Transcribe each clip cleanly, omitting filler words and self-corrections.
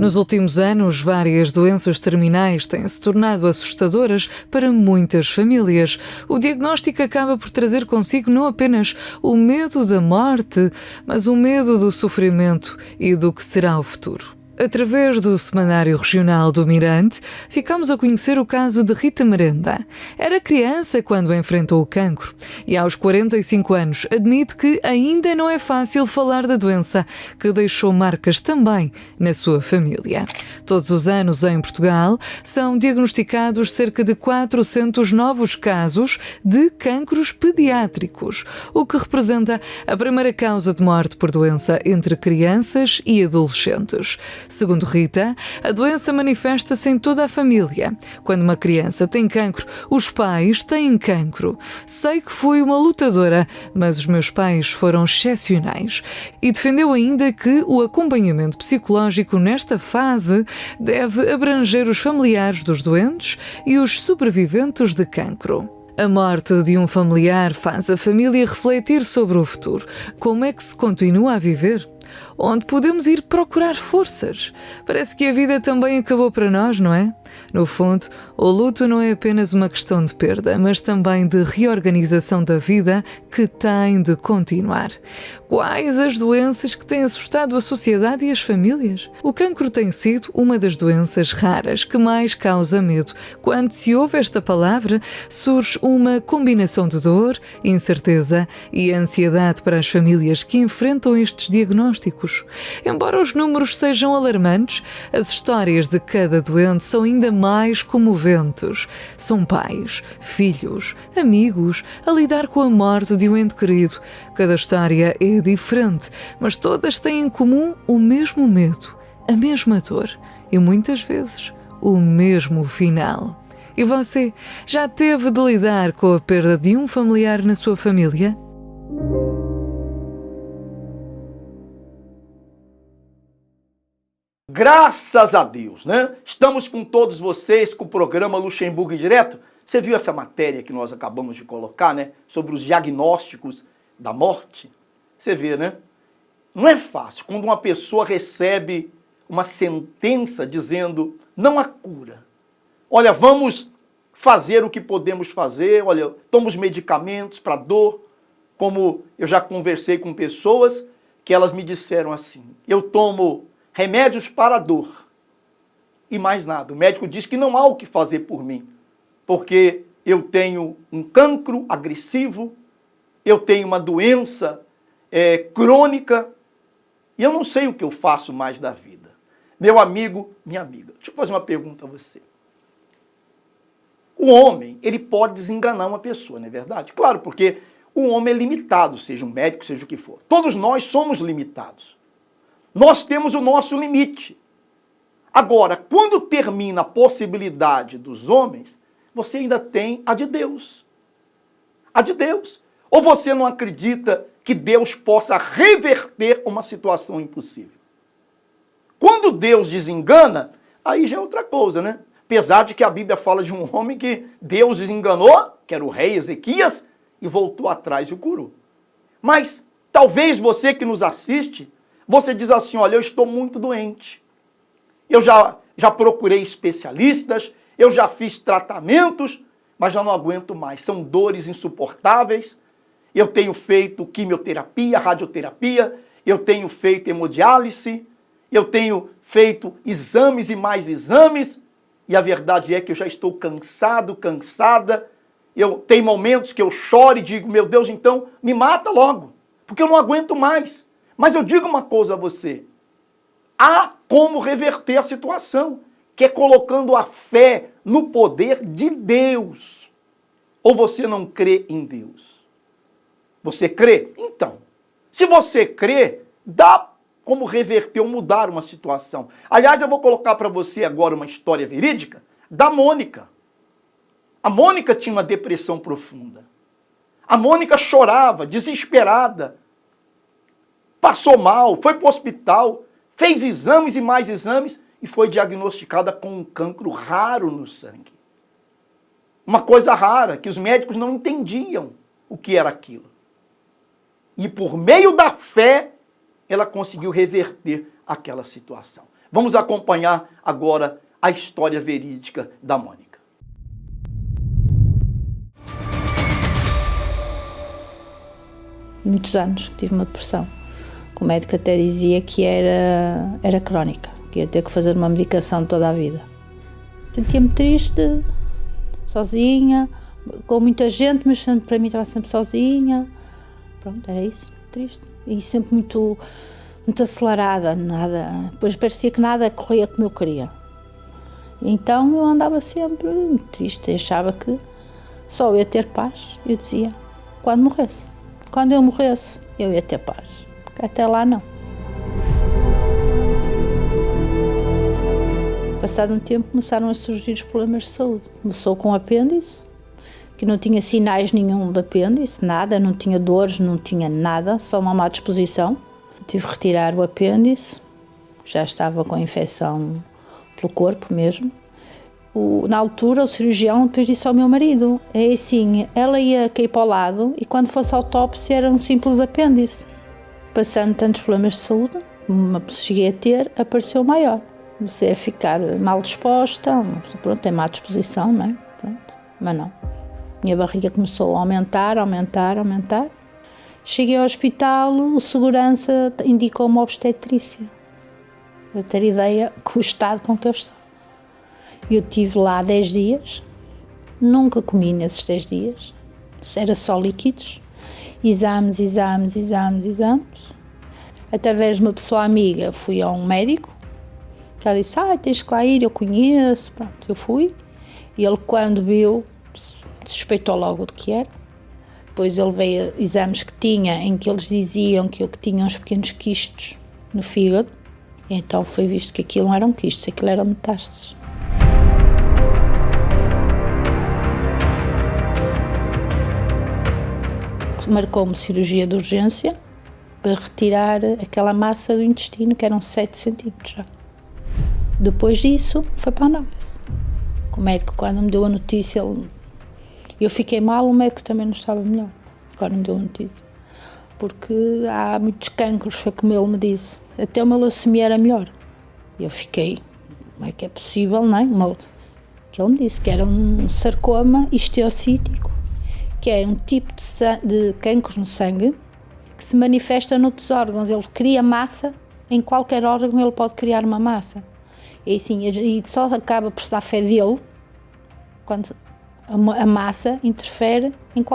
Nos últimos anos, várias doenças terminais têm se tornado assustadoras para muitas famílias. O diagnóstico acaba por trazer consigo não apenas o medo da morte, mas o medo do sofrimento e do que será o futuro. Através do Semanário Regional do Mirante, ficamos a conhecer o caso de Rita Merenda. Era criança quando enfrentou o cancro e aos 45 anos admite que ainda não é fácil falar da doença, que deixou marcas também na sua família. Todos os anos em Portugal são diagnosticados cerca de 400 novos casos de cancros pediátricos, o que representa a primeira causa de morte por doença entre crianças e adolescentes. Segundo Rita, a doença manifesta-se em toda a família. Quando uma criança tem cancro, os pais têm cancro. Sei que fui uma lutadora, mas os meus pais foram excepcionais. E defendeu ainda que o acompanhamento psicológico nesta fase deve abranger os familiares dos doentes e os sobreviventes de cancro. A morte de um familiar faz a família refletir sobre o futuro. Como é que se continua a viver? Onde podemos ir procurar forças? Parece que a vida também acabou para nós, não é? No fundo, o luto não é apenas uma questão de perda, mas também de reorganização da vida que tem de continuar. Quais as doenças que têm assustado a sociedade e as famílias? O cancro tem sido uma das doenças raras que mais causa medo. Quando se ouve esta palavra, surge uma combinação de dor, incerteza e ansiedade para as famílias que enfrentam estes diagnósticos. Embora os números sejam alarmantes, as histórias de cada doente são ainda mais comoventes. São pais, filhos, amigos a lidar com a morte de um ente querido. Cada história é diferente, mas todas têm em comum o mesmo medo, a mesma dor e muitas vezes o mesmo final. E você já teve de lidar com a perda de um familiar na sua família? Graças a Deus, né? Estamos com todos vocês com o programa Luxemburgo Direto. Você viu essa matéria que nós acabamos de colocar, né? Sobre os diagnósticos da morte? Você vê, né? Não é fácil quando uma pessoa recebe uma sentença dizendo não há cura. Olha, vamos fazer o que podemos fazer, olha, toma os medicamentos para dor. Como eu já conversei com pessoas que elas me disseram assim, eu tomo remédios para a dor e mais nada. O médico diz que não há o que fazer por mim, porque eu tenho um cancro agressivo, eu tenho uma doença crônica e eu não sei o que eu faço mais da vida. Meu amigo, minha amiga, deixa eu fazer uma pergunta a você. O homem, ele pode desenganar uma pessoa, não é verdade? Claro, porque o homem é limitado, seja um médico, seja o que for. Todos nós somos limitados. Nós temos o nosso limite. Agora, quando termina a possibilidade dos homens, você ainda tem a de Deus. A de Deus. Ou você não acredita que Deus possa reverter uma situação impossível? Quando Deus desengana, aí já é outra coisa, né? Apesar de que a Bíblia fala de um homem que Deus desenganou, que era o rei Ezequias, e voltou atrás e o curou. Mas talvez você que nos assiste, você diz assim, olha, eu estou muito doente. Eu já procurei especialistas, eu já fiz tratamentos, mas já não aguento mais. São dores insuportáveis. Eu tenho feito quimioterapia, radioterapia, eu tenho feito hemodiálise, eu tenho feito exames e mais exames, e a verdade é que eu já estou cansado, cansada. Tem momentos que eu choro e digo, meu Deus, então me mata logo, porque eu não aguento mais. Mas eu digo uma coisa a você, há como reverter a situação, que é colocando a fé no poder de Deus. Ou você não crê em Deus? Você crê? Então, se você crê, dá como reverter ou mudar uma situação. Aliás, eu vou colocar para você agora uma história verídica da Mônica. A Mônica tinha uma depressão profunda. A Mônica chorava, desesperada. Passou mal, foi para o hospital, fez exames e mais exames e foi diagnosticada com um cancro raro no sangue. Uma coisa rara, que os médicos não entendiam o que era aquilo. E por meio da fé, ela conseguiu reverter aquela situação. Vamos acompanhar agora a história verídica da Mônica. Muitos anos que tive uma depressão. O médico até dizia que era crónica, que ia ter que fazer uma medicação toda a vida. Sentia-me triste, sozinha, com muita gente, mas para mim estava sempre sozinha. Pronto, era isso, triste. E sempre muito acelerada, nada. Depois parecia que nada corria como eu queria. Então eu andava sempre triste, achava que só eu ia ter paz. Eu dizia, quando morresse. Quando eu morresse, eu ia ter paz. Porque até lá não. Passado um tempo começaram a surgir os problemas de saúde. Começou com o apêndice, que não tinha sinais nenhum de apêndice, nada, não tinha dores, não tinha nada, só uma má disposição. Tive que retirar o apêndice, já estava com infecção pelo corpo mesmo. Na altura, o cirurgião depois disse ao meu marido, é assim, ela ia cair para o lado e quando fosse autópsia era um simples apêndice. Passando tantos problemas de saúde, cheguei a ter, apareceu maior. Comecei a ficar mal disposta, pronto, tem má disposição, não é? Pronto, mas não. Minha barriga começou a aumentar. Cheguei ao hospital, o segurança indicou-me obstetrícia. Para ter ideia do estado com que eu estava. Eu estive lá 10 dias, nunca comi nesses 10 dias, era só líquidos, exames. Através de uma pessoa amiga fui a um médico, que ela disse, tens que lá ir, eu conheço, pronto, eu fui. E ele quando viu, suspeitou logo do que era. Depois ele veio exames que tinha, em que eles diziam que eu tinha uns pequenos quistos no fígado. E então foi visto que aquilo não eram quistos, aquilo eram metástases. Marcou-me cirurgia de urgência para retirar aquela massa do intestino, que eram 7 centímetros já. Depois disso, foi para a análise. O médico, quando me deu a notícia, eu fiquei mal, o médico também não estava melhor, quando me deu a notícia. Porque há muitos cancros, foi como ele me disse. Até uma leucemia era melhor. E eu fiquei, como é que é possível, não é? Que ele me disse que era um sarcoma histiocítico, que é um tipo de cancro no sangue que se manifesta noutros órgãos. Ele cria massa, em qualquer órgão ele pode criar uma massa. E assim, e só acaba por se dar fé dele quando a massa interfere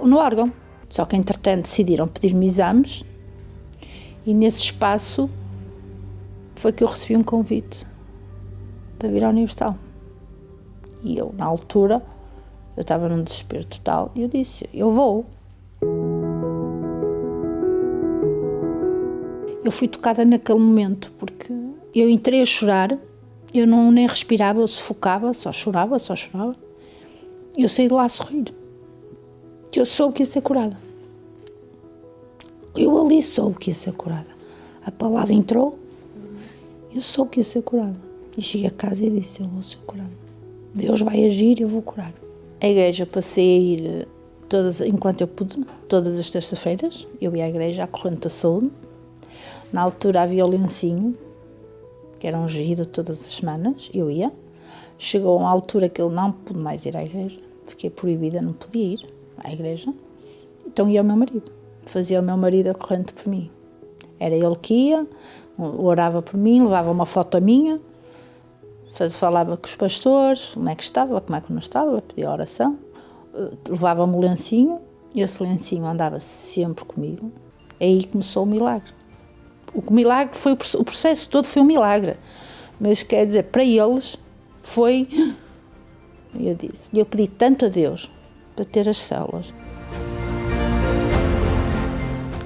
no órgão. Só que, entretanto, decidiram pedir-me exames e nesse espaço foi que eu recebi um convite para vir à Universal. E eu, na altura, eu estava num desespero total e eu disse, eu vou. Eu fui tocada naquele momento porque eu entrei a chorar, eu nem respirava, eu sufocava, só chorava. E eu saí de lá a sorrir. Eu soube que ia ser curada. Eu ali soube que ia ser curada. A palavra entrou, eu soube que ia ser curada. E cheguei a casa e disse, eu vou ser curada. Deus vai agir e eu vou curar. A igreja passei a ir, enquanto eu pude, todas as terças-feiras. Eu ia à igreja, à corrente da saúde. Na altura havia o lencinho, que era ungido todas as semanas. Eu ia. Chegou uma altura que eu não pude mais ir à igreja. Fiquei proibida, não podia ir à igreja. Então ia o meu marido. Fazia o meu marido a corrente por mim. Era ele que ia, orava por mim, levava uma foto minha, falava com os pastores, como é que estava, como é que não estava, pedia oração, levava-me o lencinho, e esse lencinho andava sempre comigo. Aí começou o milagre. O milagre foi o processo todo foi um milagre, mas quer dizer, para eles foi, eu pedi tanto a Deus para ter as células.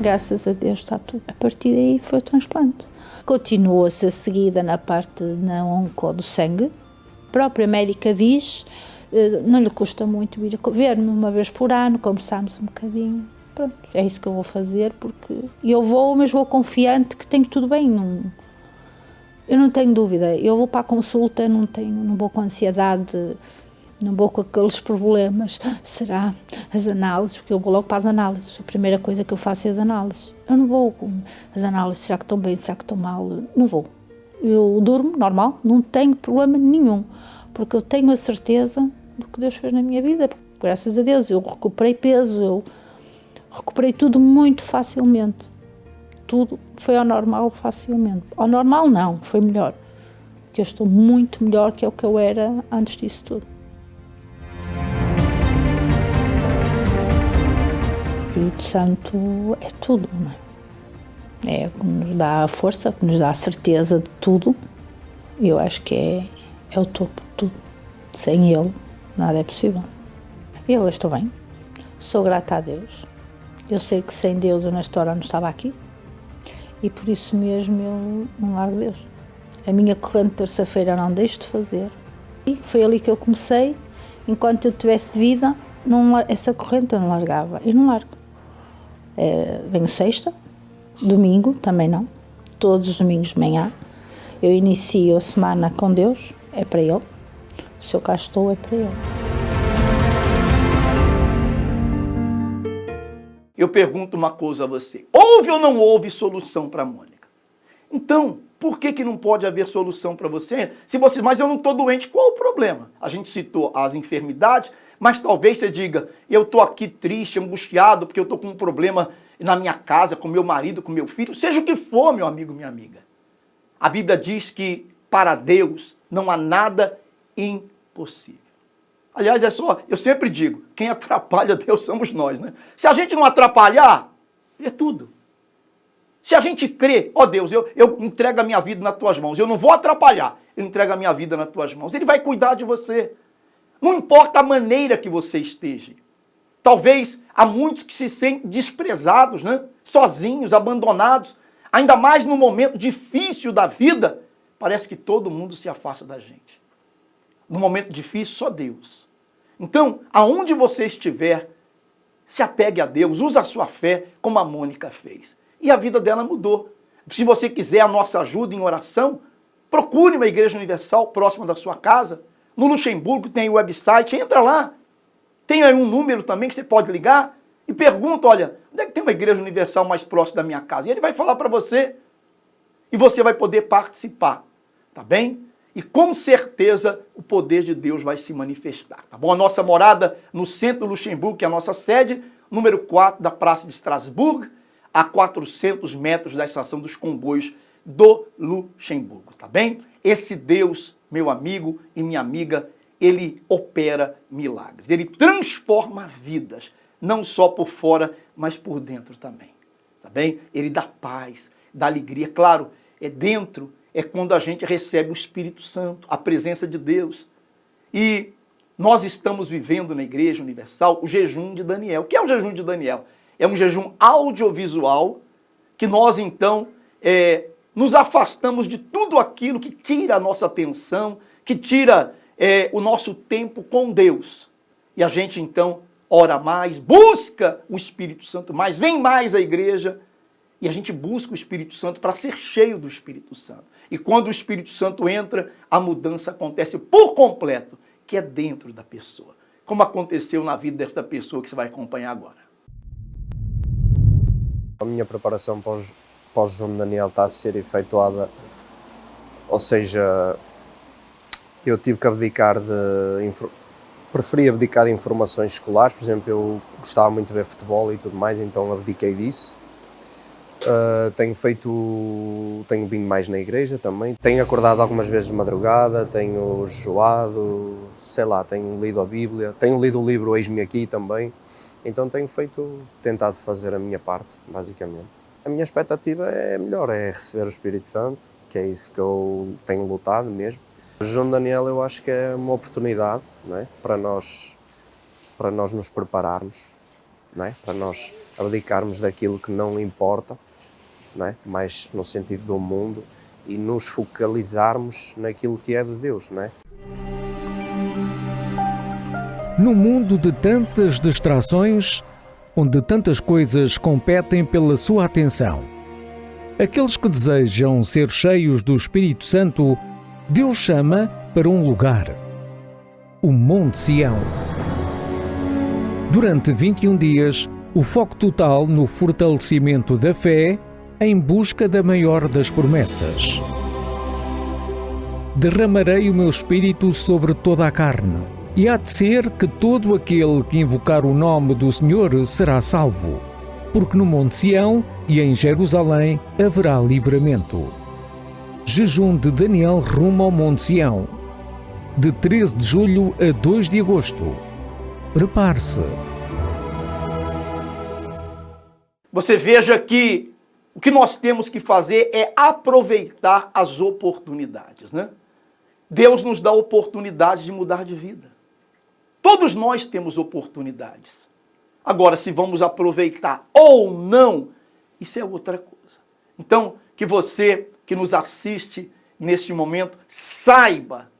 Graças a Deus está tudo. A partir daí foi o transplante. Continua a ser seguida na parte onco do sangue. A própria médica diz, não lhe custa muito vir ver-me uma vez por ano, conversarmos um bocadinho. Pronto, é isso que eu vou fazer, porque eu vou, mas vou confiante que tenho tudo bem. Eu não tenho dúvida. Eu vou para a consulta, não vou com ansiedade, não vou com aqueles problemas. Será as análises? Porque eu vou logo para as análises. A primeira coisa que eu faço é as análises. Eu não vou com as análises, será que estão bem, será que estão mal? Não vou. eu durmo normal, não tenho problema nenhum, porque eu tenho a certeza do que Deus fez na minha vida. Graças a Deus, eu recuperei peso, eu recuperei tudo muito facilmente. Tudo foi ao normal facilmente. Ao normal não, foi melhor. Porque eu estou muito melhor que o que eu era antes disso tudo. O Espírito Santo é tudo, não é? É o que nos dá a força, que nos dá a certeza de tudo. E eu acho que é o topo de tudo. Sem Ele, nada é possível. Eu estou bem, sou grata a Deus. Eu sei que sem Deus eu nesta hora não estava aqui. E por isso mesmo eu não largo Deus. A minha corrente de terça-feira eu não deixo de fazer. E foi ali que eu comecei. Enquanto eu tivesse vida, essa corrente eu não largava. E não largo. Venho sexta, domingo também não. Todos os domingos de manhã. Eu inicio a semana com Deus, é para Ele. Se eu cá estou, é para Ele. Eu pergunto uma coisa a você. Houve ou não houve solução para a Mônica? Então, por que não pode haver solução para você? Mas eu não estou doente, qual o problema? A gente citou as enfermidades, mas talvez você diga, eu estou aqui triste, angustiado, porque eu estou com um problema na minha casa, com meu marido, com meu filho, seja o que for, meu amigo, minha amiga. A Bíblia diz que para Deus não há nada impossível. Aliás, eu sempre digo, quem atrapalha Deus somos nós, né? Se a gente não atrapalhar, é tudo. Se a gente crê, ó Deus, eu entrego a minha vida nas tuas mãos, eu não vou atrapalhar, eu entrego a minha vida nas tuas mãos, Ele vai cuidar de você. Não importa a maneira que você esteja. Talvez há muitos que se sentem desprezados, né? Sozinhos, abandonados, ainda mais no momento difícil da vida, parece que todo mundo se afasta da gente. No momento difícil, só Deus. Então, aonde você estiver, se apegue a Deus, use a sua fé, como a Mônica fez. E a vida dela mudou. Se você quiser a nossa ajuda em oração, procure uma igreja universal próxima da sua casa. No Luxemburgo tem o website, entra lá. Tem aí um número também que você pode ligar e pergunta, olha, onde é que tem uma igreja universal mais próxima da minha casa? E ele vai falar para você. E você vai poder participar, tá bem? E com certeza o poder de Deus vai se manifestar, tá bom? A nossa morada no centro do Luxemburgo, que é a nossa sede, número 4 da Praça de Estrasburgo, a 400 metros da estação dos comboios do Luxemburgo, tá bem? Esse Deus, meu amigo e minha amiga, Ele opera milagres. Ele transforma vidas, não só por fora, mas por dentro também, tá bem? Ele dá paz, dá alegria. Claro, dentro é quando a gente recebe o Espírito Santo, a presença de Deus. E nós estamos vivendo na Igreja Universal o jejum de Daniel. O que é o jejum de Daniel? É um jejum audiovisual que nós, então, nos afastamos de tudo aquilo que tira a nossa atenção, que tira o nosso tempo com Deus. E a gente, então, ora mais, busca o Espírito Santo mais, vem mais à igreja, e a gente busca o Espírito Santo para ser cheio do Espírito Santo. E quando o Espírito Santo entra, a mudança acontece por completo, que é dentro da pessoa. Como aconteceu na vida desta pessoa que você vai acompanhar agora. A minha preparação para o jejum de Daniel está a ser efetuada, ou seja, eu tive que abdicar preferi abdicar de informações escolares. Por exemplo, eu gostava muito de ver futebol e tudo mais, então abdiquei disso. Tenho vindo mais na igreja também, tenho acordado algumas vezes de madrugada, tenho jejuado, sei lá, tenho lido a Bíblia, tenho lido o livro Eis-me Aqui também, então tentado fazer a minha parte, basicamente. A minha expectativa é melhor, é receber o Espírito Santo, que é isso que eu tenho lutado mesmo. O jejum de Daniel eu acho que é uma oportunidade, não é? para nós nos prepararmos, não é? Para nós abdicarmos daquilo que não importa, não é? Mais no sentido do mundo, e nos focalizarmos naquilo que é de Deus, não é? No mundo de tantas distrações, onde tantas coisas competem pela sua atenção, aqueles que desejam ser cheios do Espírito Santo, Deus chama para um lugar, o Monte Sião. Durante 21 dias, o foco total no fortalecimento da fé em busca da maior das promessas. derramarei o meu espírito sobre toda a carne. E há de ser que todo aquele que invocar o nome do Senhor será salvo, porque no Monte Sião e em Jerusalém haverá livramento. Jejum de Daniel rumo ao Monte Sião, de 13 de julho a 2 de agosto. Prepare-se. Você veja que o que nós temos que fazer é aproveitar as oportunidades, né? Deus nos dá oportunidade de mudar de vida. Todos nós temos oportunidades. Agora, se vamos aproveitar ou não, isso é outra coisa. Então, que você que nos assiste neste momento, saiba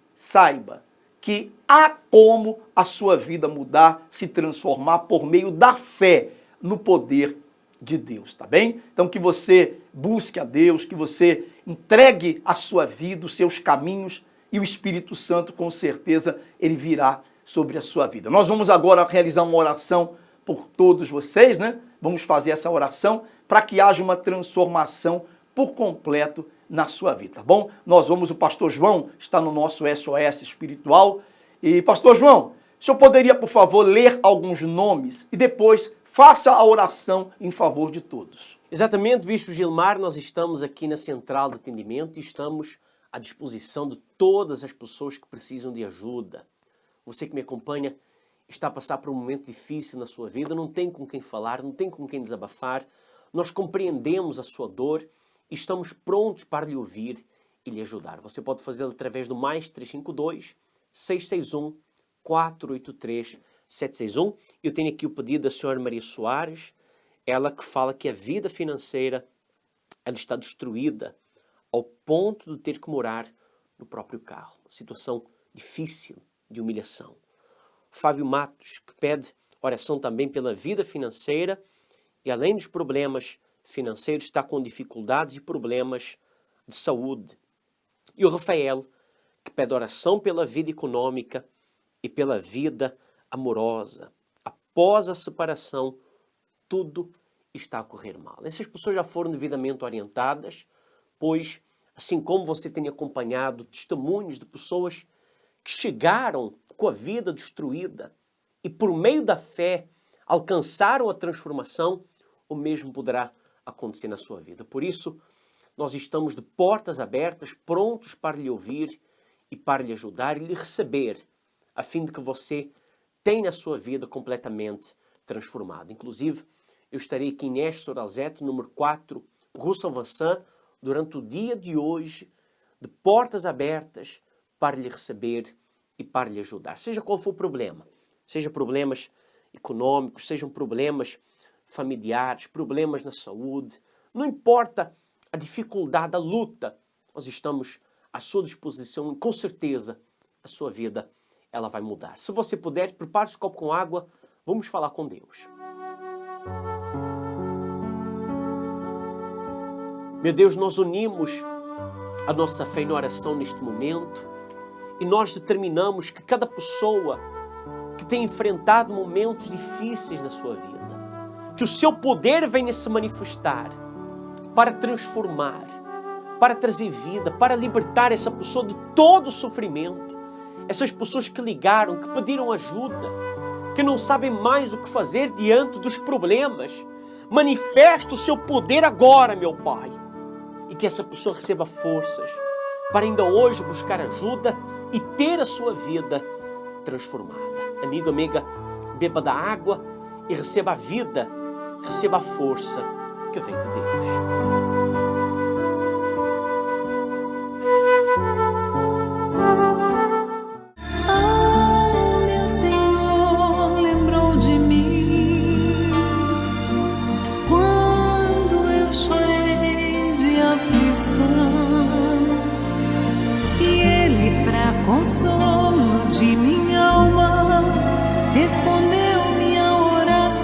que há como a sua vida mudar, se transformar por meio da fé no poder de Deus, tá bem? Então que você busque a Deus, que você entregue a sua vida, os seus caminhos, e o Espírito Santo, com certeza, ele virá sobre a sua vida. Nós vamos agora realizar uma oração por todos vocês, né? Vamos fazer essa oração para que haja uma transformação por completo na sua vida, tá bom? o pastor João está no nosso SOS espiritual. E, pastor João, o senhor poderia, por favor, ler alguns nomes e depois faça a oração em favor de todos. Exatamente, Bispo Gilmar, nós estamos aqui na Central de Atendimento e estamos à disposição de todas as pessoas que precisam de ajuda. Você que me acompanha está a passar por um momento difícil na sua vida, não tem com quem falar, não tem com quem desabafar. Nós compreendemos a sua dor e estamos prontos para lhe ouvir e lhe ajudar. Você pode fazê-lo através do mais 352 661 483 761. Eu tenho aqui o pedido da senhora Maria Soares, ela que fala que a vida financeira ela está destruída ao ponto de ter que morar no próprio carro. Uma situação difícil, de humilhação. Fábio Matos, que pede oração também pela vida financeira e além dos problemas financeiros, está com dificuldades e problemas de saúde. E o Rafael, que pede oração pela vida econômica e pela vida amorosa. Após a separação, tudo está a correr mal. Essas pessoas já foram devidamente orientadas, pois, assim como você tem acompanhado testemunhos de pessoas que chegaram com a vida destruída e por meio da fé alcançaram a transformação, o mesmo poderá acontecer na sua vida. Por isso, nós estamos de portas abertas, prontos para lhe ouvir e para lhe ajudar e lhe receber, a fim de que você tenha a sua vida completamente transformada. Inclusive, eu estarei aqui em Neste Soralzete, número 4, Rua São Vincent, durante o dia de hoje, de portas abertas, para lhe receber e para lhe ajudar. Seja qual for o problema, seja problemas econômicos, sejam problemas familiares, problemas na saúde, não importa a dificuldade, a luta, nós estamos à sua disposição e com certeza a sua vida ela vai mudar. Se você puder, prepare esse copo com água, vamos falar com Deus. Meu Deus, nós unimos a nossa fé na oração neste momento e nós determinamos que cada pessoa que tem enfrentado momentos difíceis na sua vida, que o seu poder venha se manifestar para transformar, para trazer vida, para libertar essa pessoa de todo o sofrimento. Essas pessoas que ligaram, que pediram ajuda, que não sabem mais o que fazer diante dos problemas. Manifesta o seu poder agora, meu Pai. E que essa pessoa receba forças para ainda hoje buscar ajuda e ter a sua vida transformada. Amigo, amiga, beba da água e receba a vida, receba a força que vem de Deus. Meu Senhor lembrou de mim quando eu chorei de aflição, e Ele, para consolo de minha alma, respondeu minha oração.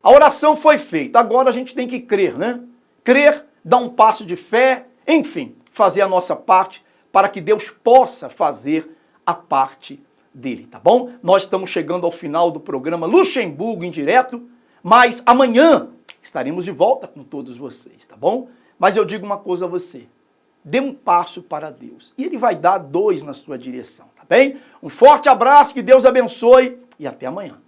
A oração foi feita, agora a gente tem que crer, né? Crer, dar um passo de fé, enfim, fazer a nossa parte para que Deus possa fazer a parte dele, tá bom? Nós estamos chegando ao final do programa Luxemburgo em Direto, mas amanhã estaremos de volta com todos vocês, tá bom? Mas eu digo uma coisa a você, dê um passo para Deus. E Ele vai dar 2 na sua direção, tá bem? Um forte abraço, que Deus abençoe e até amanhã.